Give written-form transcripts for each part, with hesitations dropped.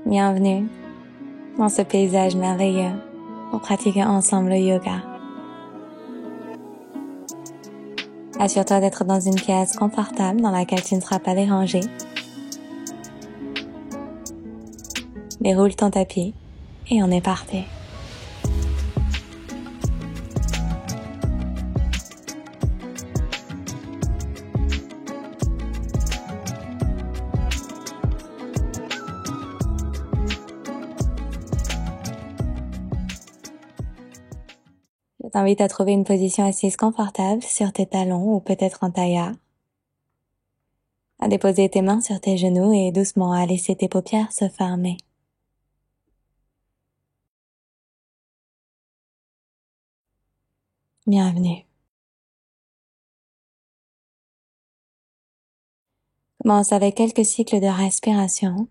Bienvenue dans ce paysage merveilleux pour pratiquer ensemble le yoga. Assure-toi d'être dans une pièce confortable dans laquelle tu ne seras pas dérangé. Déroule ton tapis et on est parti. Je t'invite à trouver une position assise confortable sur tes talons ou peut-être en tailleur. À déposer tes mains sur tes genoux et doucement à laisser tes paupières se fermer. Bienvenue. Commence avec quelques cycles de respiration.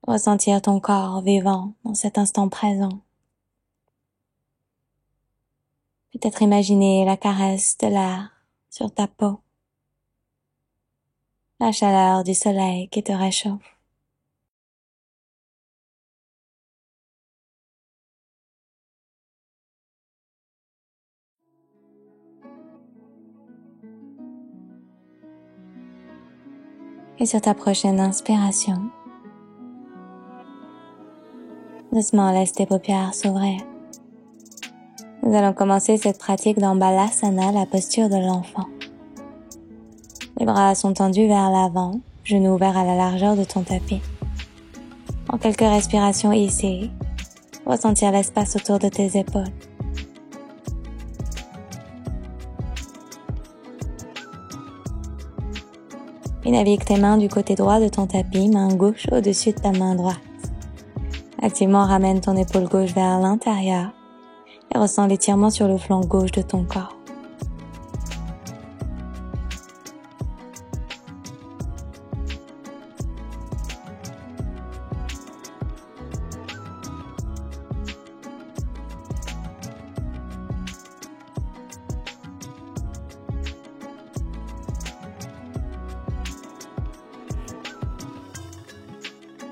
Ressentir ton corps vivant dans cet instant présent. Peut-être imaginer la caresse de l'air sur ta peau. La chaleur du soleil qui te réchauffe. Et sur ta prochaine inspiration, doucement laisse tes paupières s'ouvrir. Nous allons commencer cette pratique dans Balasana, la posture de l'enfant. Les bras sont tendus vers l'avant, genoux ouverts à la largeur de ton tapis. En quelques respirations ici, ressentir l'espace autour de tes épaules. Puis navigue tes mains du côté droit de ton tapis, main gauche au-dessus de ta main droite. Activement ramène ton épaule gauche vers l'intérieur et ressens l'étirement sur le flanc gauche de ton corps.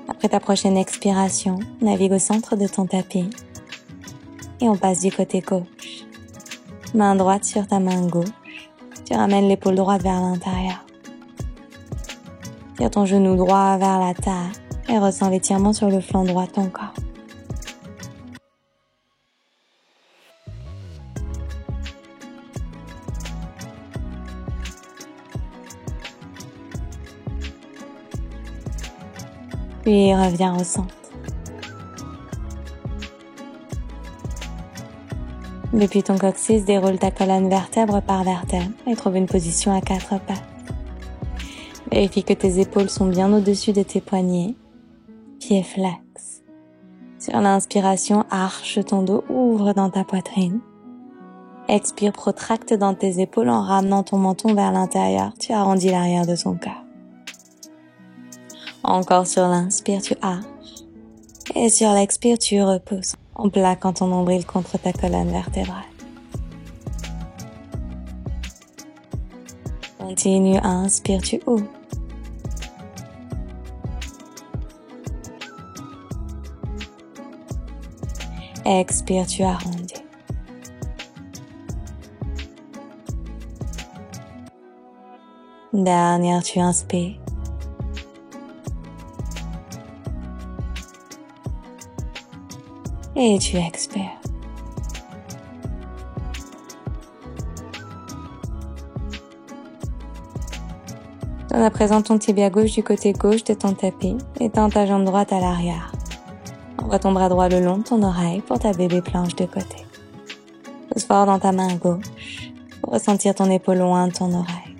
Après ta prochaine expiration, navigue au centre de ton tapis et on passe du côté gauche. Main droite sur ta main gauche, tu ramènes l'épaule droite vers l'intérieur. Tire ton genou droit vers la terre et ressens l'étirement sur le flanc droit de ton corps. Puis reviens au centre. Depuis ton coccyx, déroule ta colonne vertèbre par vertèbre et trouve une position à 4 pattes. Vérifie que tes épaules sont bien au-dessus de tes poignets. Pieds flex. Sur l'inspiration, arche ton dos, ouvre dans ta poitrine. Expire, protracte dans tes épaules en ramenant ton menton vers l'intérieur. Tu arrondis l'arrière de ton cœur. Encore sur l'inspire, tu arches. Et sur l'expire, tu repousses en plaquant ton nombril contre ta colonne vertébrale. Continue, inspire, tu ouvres. Expire, tu arrondis. Dernière, tu inspires. Et tu expires. Donne à présent ton tibia gauche du côté gauche de ton tapis et tends ta jambe droite à l'arrière. Envoie ton bras droit le long de ton oreille pour ta bébé planche de côté. Pousse fort dans ta main gauche pour ressentir ton épaule loin de ton oreille.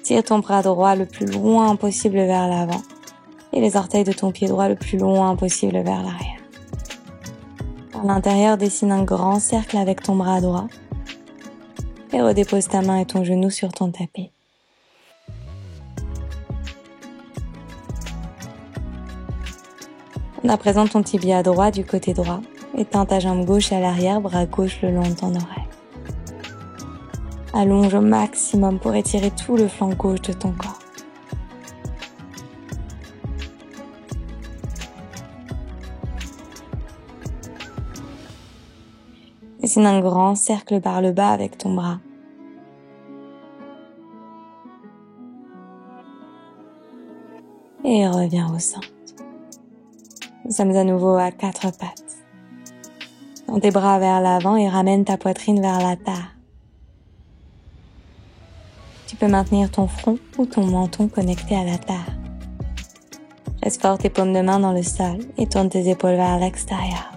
Tire ton bras droit le plus loin possible vers l'avant et les orteils de ton pied droit le plus loin possible vers l'arrière. À l'intérieur, dessine un grand cercle avec ton bras droit et redépose ta main et ton genou sur ton tapis. On présente ton tibia droit du côté droit et tends ta jambe gauche à l'arrière, bras gauche le long de ton oreille. Allonge au maximum pour étirer tout le flanc gauche de ton corps. Dessine un grand cercle par le bas avec ton bras. Et reviens au centre. Nous sommes à nouveau à 4 pattes. Tends tes bras vers l'avant et ramène ta poitrine vers la terre. Tu peux maintenir ton front ou ton menton connecté à la terre. Presse fort tes paumes de main dans le sol et tourne tes épaules vers l'extérieur.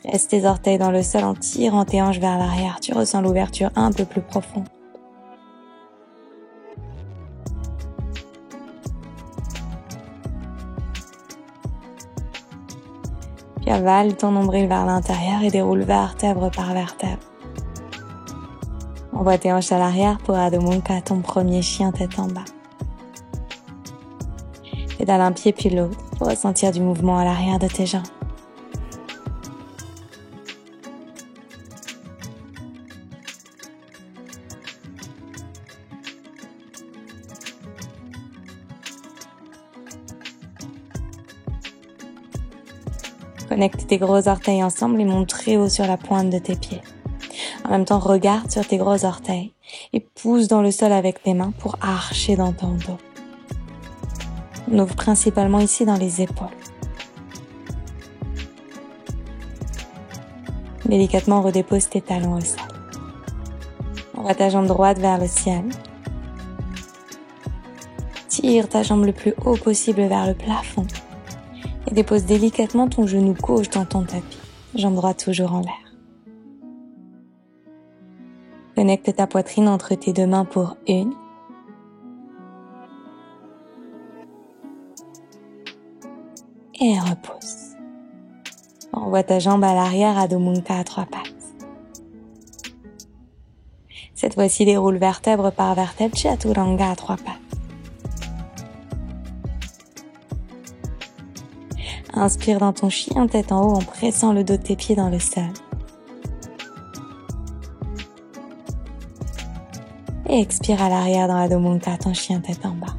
Presse tes orteils dans le sol en tirant tes hanches vers l'arrière. Tu ressens l'ouverture un peu plus profonde. Puis avale ton nombril vers l'intérieur et déroule vertèbre par vertèbre. Envoie tes hanches à l'arrière pour Adho Mukha, ton premier chien tête en bas. Pédale un pied puis l'autre pour ressentir du mouvement à l'arrière de tes jambes. Connecte tes gros orteils ensemble et monte très haut sur la pointe de tes pieds. En même temps, regarde sur tes gros orteils et pousse dans le sol avec tes mains pour archer dans ton dos. On ouvre principalement ici dans les épaules. Délicatement, redépose tes talons au sol. Envoie ta jambe droite vers le ciel. Tire ta jambe le plus haut possible vers le plafond. Et dépose délicatement ton genou gauche dans ton tapis, jambe droite toujours en l'air. Connecte ta poitrine entre tes deux mains pour 1. Et repose. Envoie ta jambe à l'arrière, Adho Mukha à 3 pattes. Cette fois-ci, déroule vertèbre par vertèbre, Chaturanga à 3 pattes. Inspire dans ton chien tête en haut en pressant le dos de tes pieds dans le sol. Et expire à l'arrière dans Adho Mukha, ton chien tête en bas.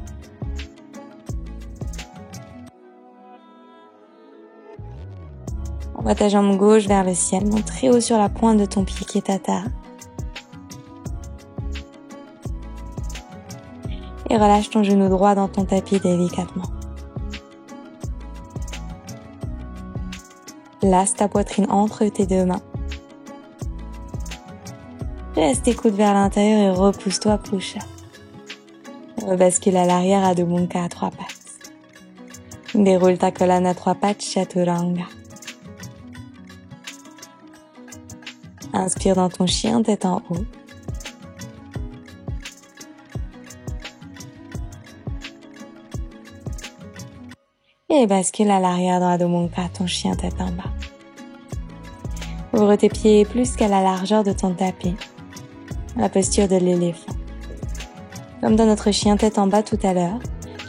Envoie ta jambe gauche vers le ciel, monte très haut sur la pointe de ton pied qui est à terre. Et relâche ton genou droit dans ton tapis délicatement. Place ta poitrine entre tes deux mains. Reste tes coudes vers l'intérieur et repousse-toi push-up. Rebascule à l'arrière Adho Mukha à 3 pattes. Déroule ta colonne à 3 pattes, Chaturanga. Inspire dans ton chien tête en haut. Et bascule à l'arrière dans Adho Mukha, ton chien tête en bas. Ouvre tes pieds plus qu'à la largeur de ton tapis, la posture de l'éléphant. Comme dans notre chien tête en bas tout à l'heure,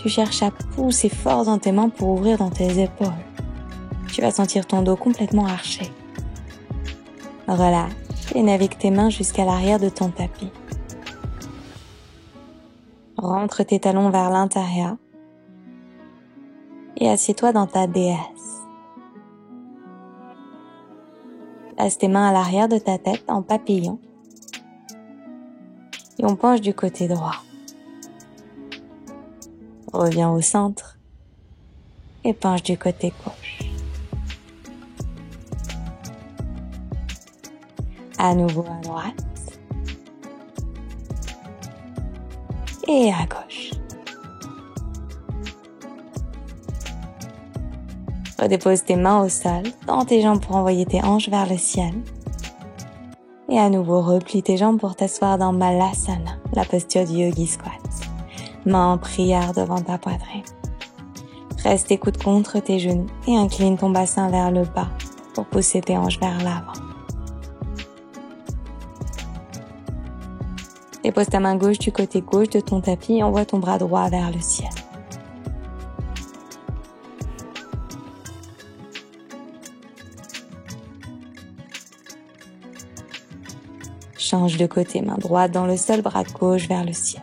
tu cherches à pousser fort dans tes mains pour ouvrir dans tes épaules. Tu vas sentir ton dos complètement arché. Relâche et navigue tes mains jusqu'à l'arrière de ton tapis. Rentre tes talons vers l'intérieur et assieds-toi dans ta déesse. Place tes mains à l'arrière de ta tête en papillon et on penche du côté droit. Reviens au centre et penche du côté gauche. À nouveau à droite et à gauche. Redépose tes mains au sol, tends tes jambes pour envoyer tes hanches vers le ciel. Et à nouveau, replie tes jambes pour t'asseoir dans Malasana, la posture du Yogi Squat. Main en prière devant ta poitrine. Presse tes coudes contre tes genoux et incline ton bassin vers le bas pour pousser tes hanches vers l'avant. Dépose ta main gauche du côté gauche de ton tapis et envoie ton bras droit vers le ciel. Change de côté, main droite dans le sol, bras gauche vers le ciel.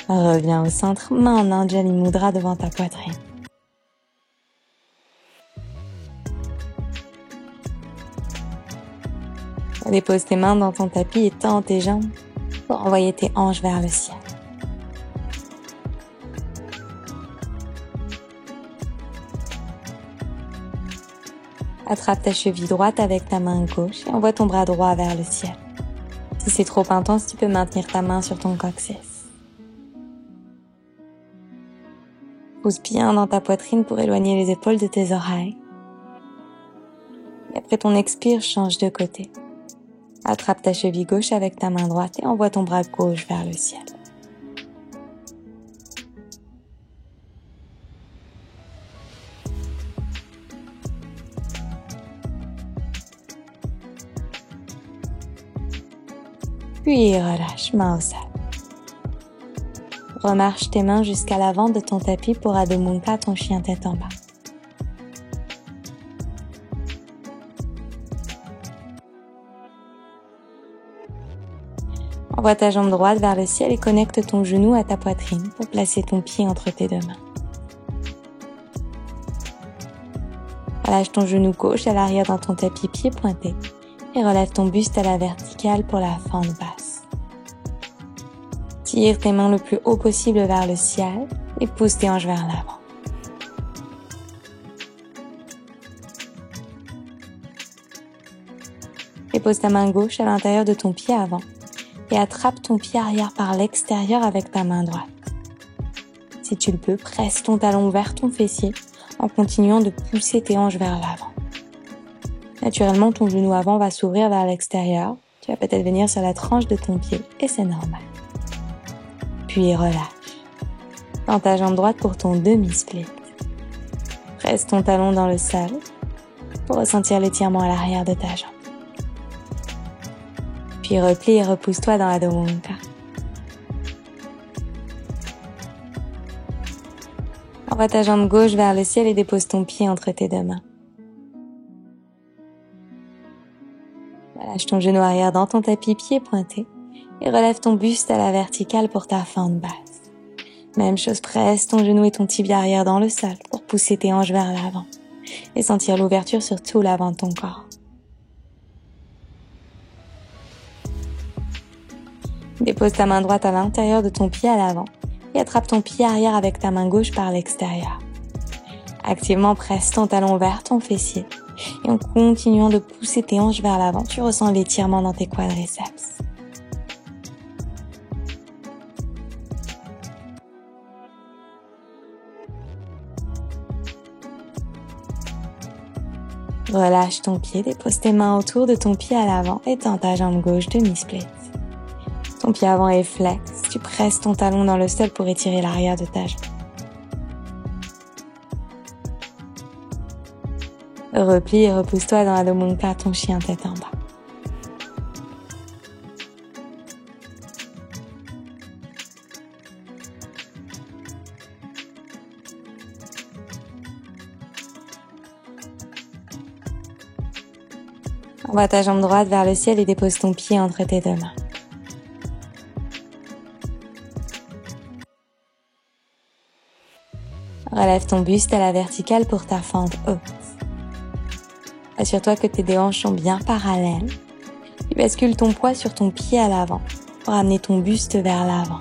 Reviens au centre, main en Anjali Mudra devant ta poitrine. Dépose tes mains dans ton tapis et tends tes jambes pour envoyer tes hanches vers le ciel. Attrape ta cheville droite avec ta main gauche et envoie ton bras droit vers le ciel. Si c'est trop intense, tu peux maintenir ta main sur ton coccyx. Pousse bien dans ta poitrine pour éloigner les épaules de tes oreilles. Et après ton expire, change de côté. Attrape ta cheville gauche avec ta main droite et envoie ton bras gauche vers le ciel. Puis relâche, main au sol. Remarche tes mains jusqu'à l'avant de ton tapis pour Adho Mukha, ton chien tête en bas. Envoie ta jambe droite vers le ciel et connecte ton genou à ta poitrine pour placer ton pied entre tes deux mains. Relâche ton genou gauche à l'arrière dans ton tapis, pied pointé, et relève ton buste à la verticale pour la fente basse. Tire tes mains le plus haut possible vers le ciel et pousse tes hanches vers l'avant. Dépose ta main gauche à l'intérieur de ton pied avant et attrape ton pied arrière par l'extérieur avec ta main droite. Si tu le peux, presse ton talon vers ton fessier en continuant de pousser tes hanches vers l'avant. Naturellement, ton genou avant va s'ouvrir vers l'extérieur. Tu vas peut-être venir sur la tranche de ton pied et c'est normal. Puis relâche. Tends ta jambe droite pour ton demi-split. Presse ton talon dans le sol pour ressentir l'étirement à l'arrière de ta jambe. Puis replie et repousse-toi dans Adho Mukha. Envoie ta jambe gauche vers le ciel et dépose ton pied entre tes deux mains. Relâche ton genou arrière dans ton tapis, pied pointé, et relève ton buste à la verticale pour ta fente basse. Même chose, presse ton genou et ton tibia arrière dans le sol pour pousser tes hanches vers l'avant et sentir l'ouverture sur tout l'avant de ton corps. Dépose ta main droite à l'intérieur de ton pied à l'avant et attrape ton pied arrière avec ta main gauche par l'extérieur. Activement presse ton talon vers ton fessier et en continuant de pousser tes hanches vers l'avant, tu ressens l'étirement dans tes quadriceps. Relâche ton pied, dépose tes mains autour de ton pied à l'avant et tends ta jambe gauche demi-split. Ton pied avant est flex, tu presses ton talon dans le sol pour étirer l'arrière de ta jambe. Replie et repousse-toi dans Adho Mukha, ton chien tête en bas. Envoie ta jambe droite vers le ciel et dépose ton pied entre tes deux mains. Relève ton buste à la verticale pour ta fente haute. Assure-toi que tes deux hanches sont bien parallèles. Puis bascule ton poids sur ton pied à l'avant pour amener ton buste vers l'avant.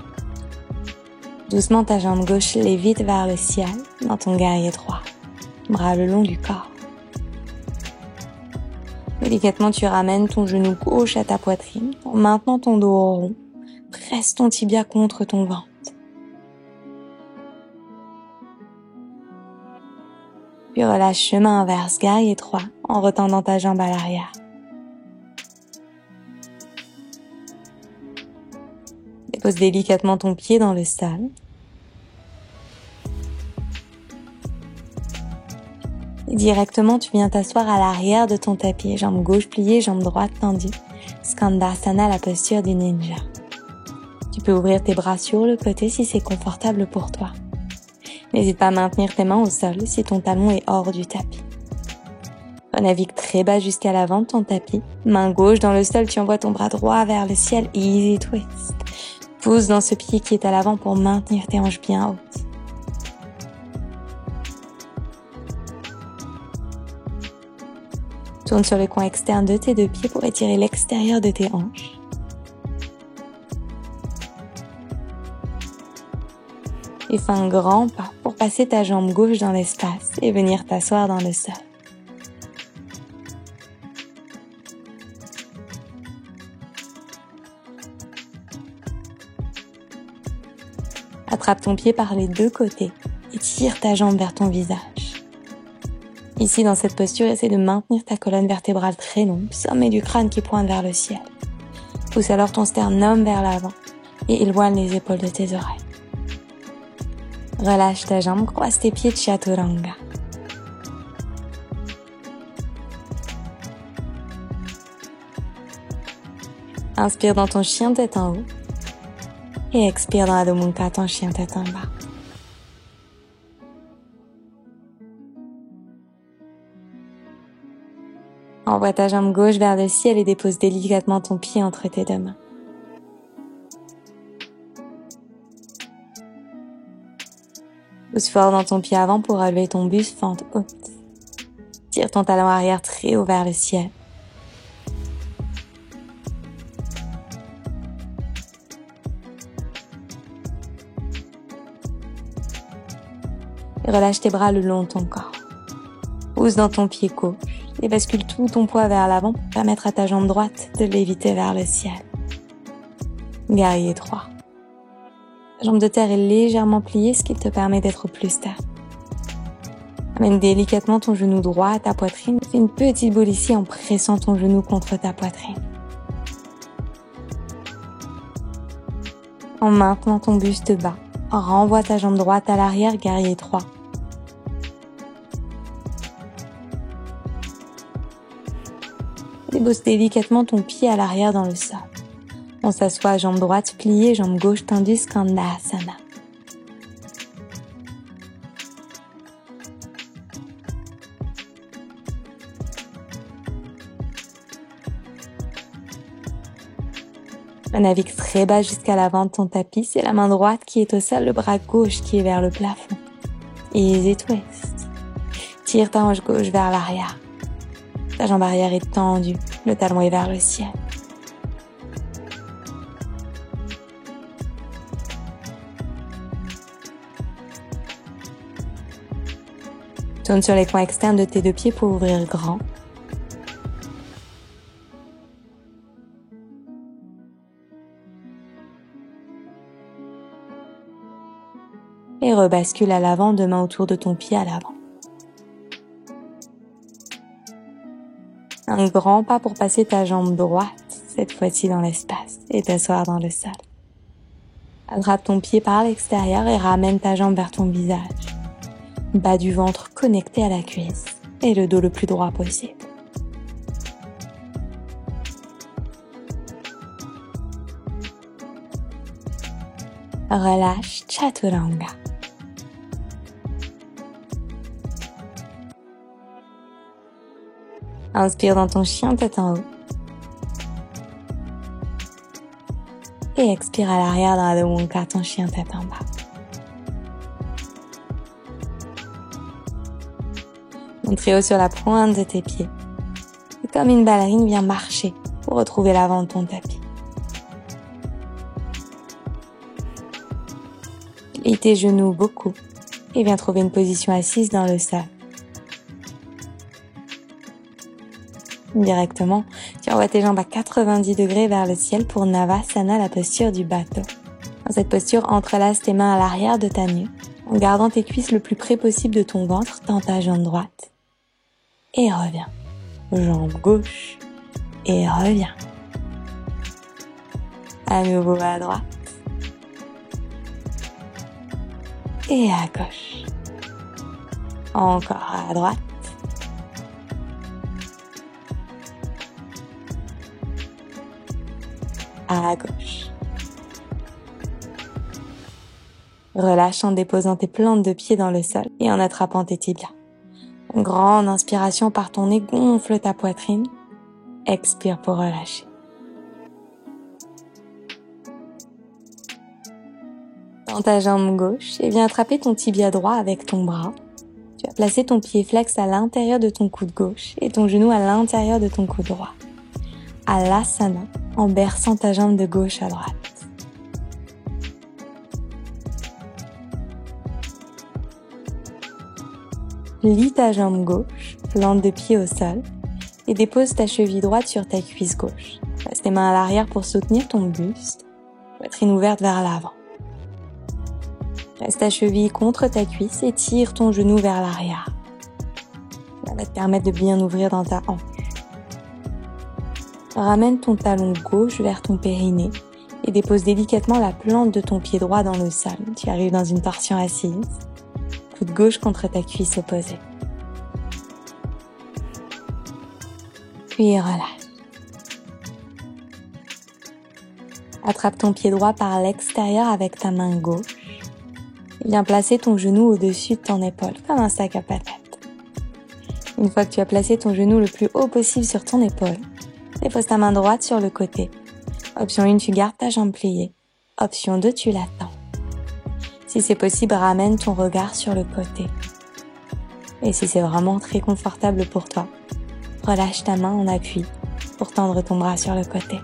Doucement, ta jambe gauche lévite vers le ciel dans ton guerrier droit, bras le long du corps. Délicatement, tu ramènes ton genou gauche à ta poitrine en maintenant ton dos rond. Presse ton tibia contre ton ventre. Puis relâche chemin inverse, guerrier droit, en retendant ta jambe à l'arrière. Dépose délicatement ton pied dans le sol. Et directement, tu viens t'asseoir à l'arrière de ton tapis, jambe gauche pliée, jambe droite tendue. Skandasana, la posture du ninja. Tu peux ouvrir tes bras sur le côté si c'est confortable pour toi. N'hésite pas à maintenir tes mains au sol si ton talon est hors du tapis. Navigue très bas jusqu'à l'avant de ton tapis. Main gauche dans le sol, tu envoies ton bras droit vers le ciel. Easy twist. Pousse dans ce pied qui est à l'avant pour maintenir tes hanches bien hautes. Tourne sur le coin externe de tes deux pieds pour étirer l'extérieur de tes hanches. Et fais un grand pas pour passer ta jambe gauche dans l'espace et venir t'asseoir dans le sol. Attrape ton pied par les deux côtés et tire ta jambe vers ton visage. Ici, dans cette posture, essaie de maintenir ta colonne vertébrale très longue, sommet du crâne qui pointe vers le ciel. Pousse alors ton sternum vers l'avant et éloigne les épaules de tes oreilles. Relâche ta jambe, croise tes pieds, Chaturanga. Inspire dans ton chien tête en haut et expire dans Adho Mukha, ton chien tête en bas. Envoie ta jambe gauche vers le ciel et dépose délicatement ton pied entre tes deux mains. Pousse fort dans ton pied avant pour relever ton buste, fente haute. Tire ton talon arrière très haut vers le ciel. Et relâche tes bras le long de ton corps. Pousse dans ton pied gauche et bascule tout ton poids vers l'avant pour permettre à ta jambe droite de léviter vers le ciel. Guerrier 3. Ta jambe de terre est légèrement pliée, ce qui te permet d'être plus stable. Amène délicatement ton genou droit à ta poitrine. Fais une petite boule ici en pressant ton genou contre ta poitrine. En maintenant ton buste bas, renvoie ta jambe droite à l'arrière, guerrier 3. Dépose délicatement ton pied à l'arrière dans le sol. On s'assoit, jambe droite pliée, jambe gauche tendue, Skandasana. Navigue très bas jusqu'à l'avant de ton tapis, c'est la main droite qui est au sol, le bras gauche qui est vers le plafond. Easy twist. Tire ta hanche gauche vers l'arrière. Ta jambe arrière est tendue, le talon est vers le ciel. Tourne sur les coins externes de tes deux pieds pour ouvrir grand. Et rebascule à l'avant, deux mains autour de ton pied à l'avant. Un grand pas pour passer ta jambe droite, cette fois-ci dans l'espace, et t'asseoir dans le sol. Attrape ton pied par l'extérieur et ramène ta jambe vers ton visage. Bas du ventre connecté à la cuisse et le dos le plus droit possible. Relâche, Chaturanga. Inspire dans ton chien tête en haut. Et expire à l'arrière dans Adho Mukha, ton chien tête en bas. Monte très haut sur la pointe de tes pieds. Et comme une ballerine, viens marcher pour retrouver l'avant de ton tapis. Plie tes genoux beaucoup et viens trouver une position assise dans le sol. Directement, tu envoies tes jambes à 90 degrés vers le ciel pour Navasana, la posture du bateau. Dans cette posture, entrelace tes mains à l'arrière de ta nuque, en gardant tes cuisses le plus près possible de ton ventre dans ta jambe droite. Et reviens. Jambe gauche. Et reviens. À nouveau à droite. Et à gauche. Encore à droite. À gauche. Relâche en déposant tes plantes de pied dans le sol et en attrapant tes tibias. Une grande inspiration par ton nez gonfle ta poitrine. Expire pour relâcher. Tends ta jambe gauche et viens attraper ton tibia droit avec ton bras. Tu vas placer ton pied flex à l'intérieur de ton coude gauche et ton genou à l'intérieur de ton coude droit. Alasana, en berçant ta jambe de gauche à droite. Plie ta jambe gauche, plante de pied au sol et dépose ta cheville droite sur ta cuisse gauche. Passe tes mains à l'arrière pour soutenir ton buste, poitrine ouverte vers l'avant. Reste ta cheville contre ta cuisse et tire ton genou vers l'arrière. Ça va te permettre de bien ouvrir dans ta hanche. Ramène ton talon gauche vers ton périnée et dépose délicatement la plante de ton pied droit dans le sol. Tu arrives dans une torsion assise. Coude gauche contre ta cuisse opposée. Puis relâche. Attrape ton pied droit par l'extérieur avec ta main gauche. Et viens placer ton genou au-dessus de ton épaule, comme un sac à patates. Une fois que tu as placé ton genou le plus haut possible sur ton épaule, dépose ta main droite sur le côté. Option 1, tu gardes ta jambe pliée. Option 2, tu l'attends. Si c'est possible, ramène ton regard sur le côté. Et si c'est vraiment très confortable pour toi, relâche ta main en appui pour tendre ton bras sur le côté.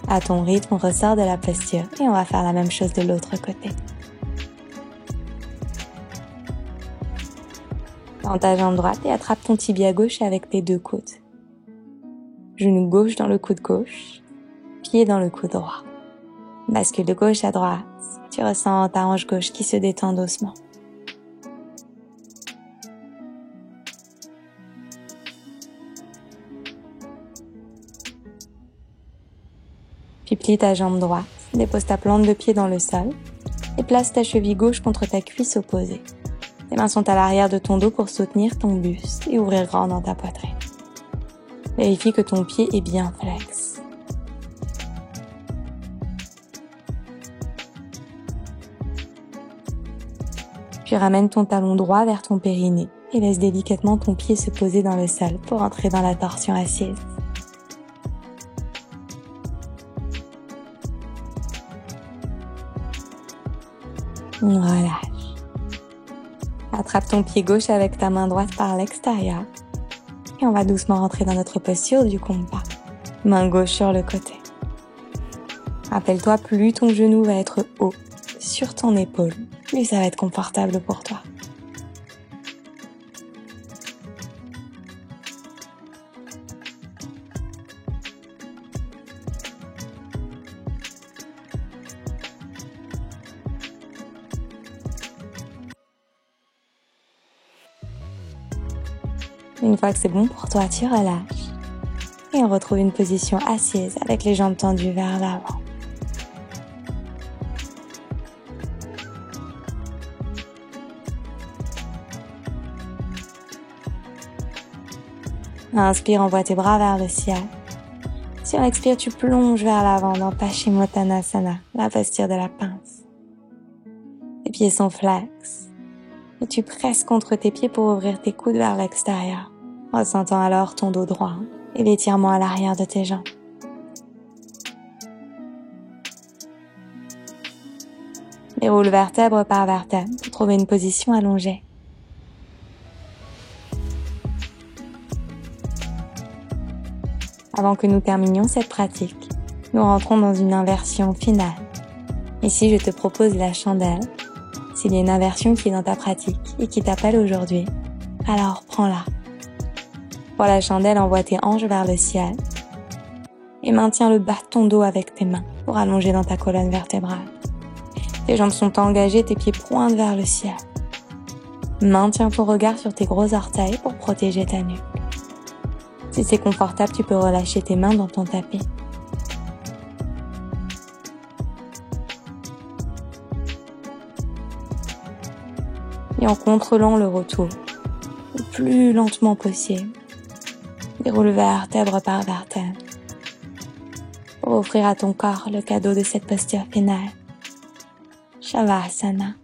À ton rythme, on ressort de la posture et on va faire la même chose de l'autre côté. Tends ta jambe droite et attrape ton tibia gauche avec tes deux coudes. Genou gauche dans le coude gauche, pied dans le coude droit. Bascule de gauche à droite, tu ressens ta hanche gauche qui se détend doucement. Puis plie ta jambe droite, dépose ta plante de pied dans le sol et place ta cheville gauche contre ta cuisse opposée. Tes mains sont à l'arrière de ton dos pour soutenir ton buste et ouvrir grand dans ta poitrine. Vérifie que ton pied est bien flex. Puis ramène ton talon droit vers ton périnée et laisse délicatement ton pied se poser dans le sol pour entrer dans la torsion assise. On relâche. Attrape ton pied gauche avec ta main droite par l'extérieur. Et on va doucement rentrer dans notre posture du compas. Main gauche sur le côté. Rappelle-toi, plus ton genou va être haut sur ton épaule, plus ça va être confortable pour toi. Une fois que c'est bon pour toi, tu relâches. Et on retrouve une position assise avec les jambes tendues vers l'avant. Inspire, envoie tes bras vers le ciel. Si on expire, tu plonges vers l'avant dans Paschimottanasana, la posture de la pince. Tes pieds sont flex. Et tu presses contre tes pieds pour ouvrir tes coudes vers l'extérieur, ressentant alors ton dos droit et l'étirement à l'arrière de tes jambes. Déroule vertèbre par vertèbre pour trouver une position allongée. Avant que nous terminions cette pratique, nous rentrons dans une inversion finale. Ici, je te propose la chandelle. S'il y a une inversion qui est dans ta pratique et qui t'appelle aujourd'hui, alors prends-la. Pour la chandelle, envoie tes hanches vers le ciel et maintiens le bas de ton dos avec tes mains pour allonger dans ta colonne vertébrale. Tes jambes sont engagées, tes pieds pointent vers le ciel. Maintiens ton regard sur tes gros orteils pour protéger ta nuque. Si c'est confortable, tu peux relâcher tes mains dans ton tapis. Et en contrôlant le retour, le plus lentement possible, déroule vertèbre par vertèbre pour offrir à ton corps le cadeau de cette posture finale. Shavasana.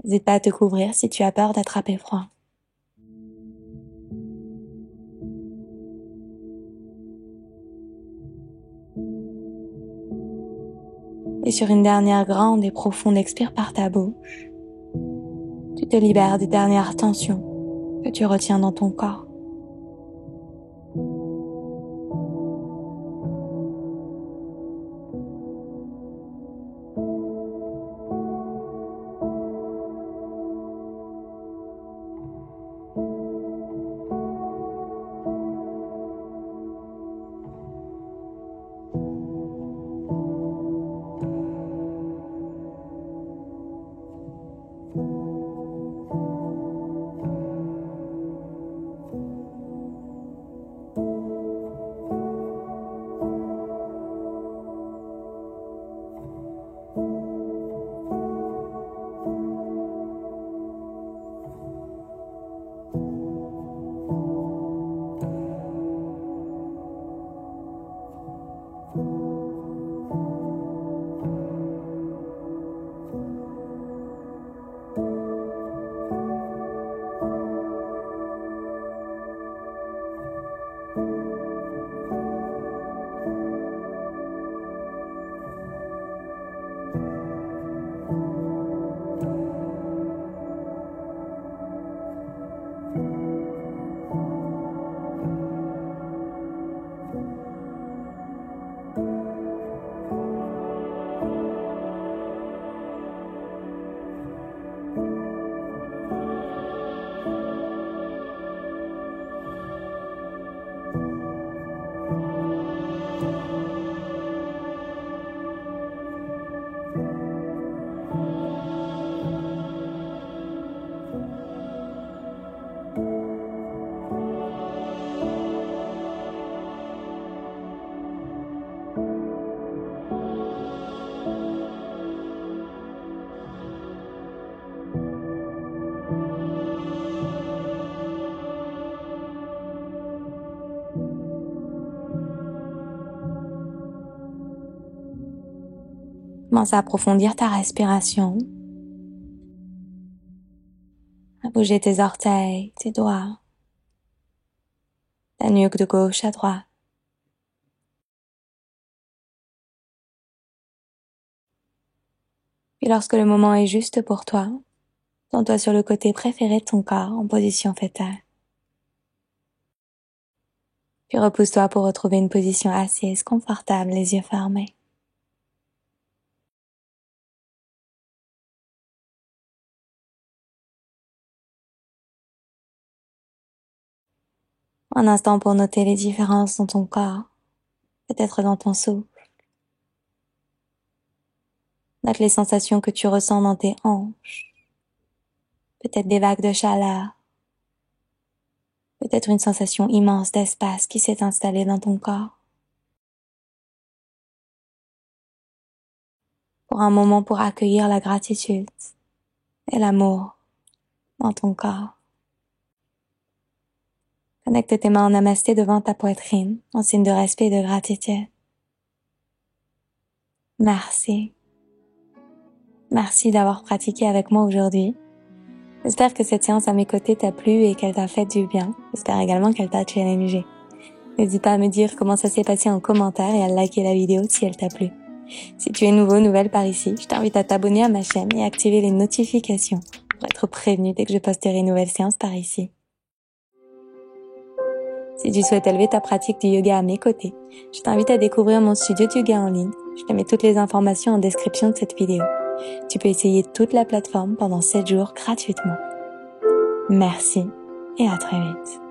N'hésite pas à te couvrir si tu as peur d'attraper froid. Et sur une dernière grande et profonde expire par ta bouche, tu te libères des dernières tensions que tu retiens dans ton corps. Commence à approfondir ta respiration, à bouger tes orteils, tes doigts, ta nuque de gauche à droite. Puis lorsque le moment est juste pour toi, tends-toi sur le côté préféré de ton corps en position fœtale. Puis repousse-toi pour retrouver une position assise confortable, les yeux fermés. Un instant pour noter les différences dans ton corps, peut-être dans ton souffle. Note les sensations que tu ressens dans tes hanches. Peut-être des vagues de chaleur. Peut-être une sensation immense d'espace qui s'est installée dans ton corps. Pour un moment pour accueillir la gratitude et l'amour dans ton corps. Connecte tes mains en namasté devant ta poitrine, en signe de respect et de gratitude. Merci. Merci d'avoir pratiqué avec moi aujourd'hui. J'espère que cette séance à mes côtés t'a plu et qu'elle t'a fait du bien. J'espère également qu'elle t'a challengé. N'hésite pas à me dire comment ça s'est passé en commentaire et à liker la vidéo si elle t'a plu. Si tu es nouvelle par ici, je t'invite à t'abonner à ma chaîne et à activer les notifications pour être prévenu dès que je posterai une nouvelle séance par ici. Si tu souhaites élever ta pratique du yoga à mes côtés, je t'invite à découvrir mon studio de yoga en ligne. Je te mets toutes les informations en description de cette vidéo. Tu peux essayer toute la plateforme pendant 7 jours gratuitement. Merci et à très vite.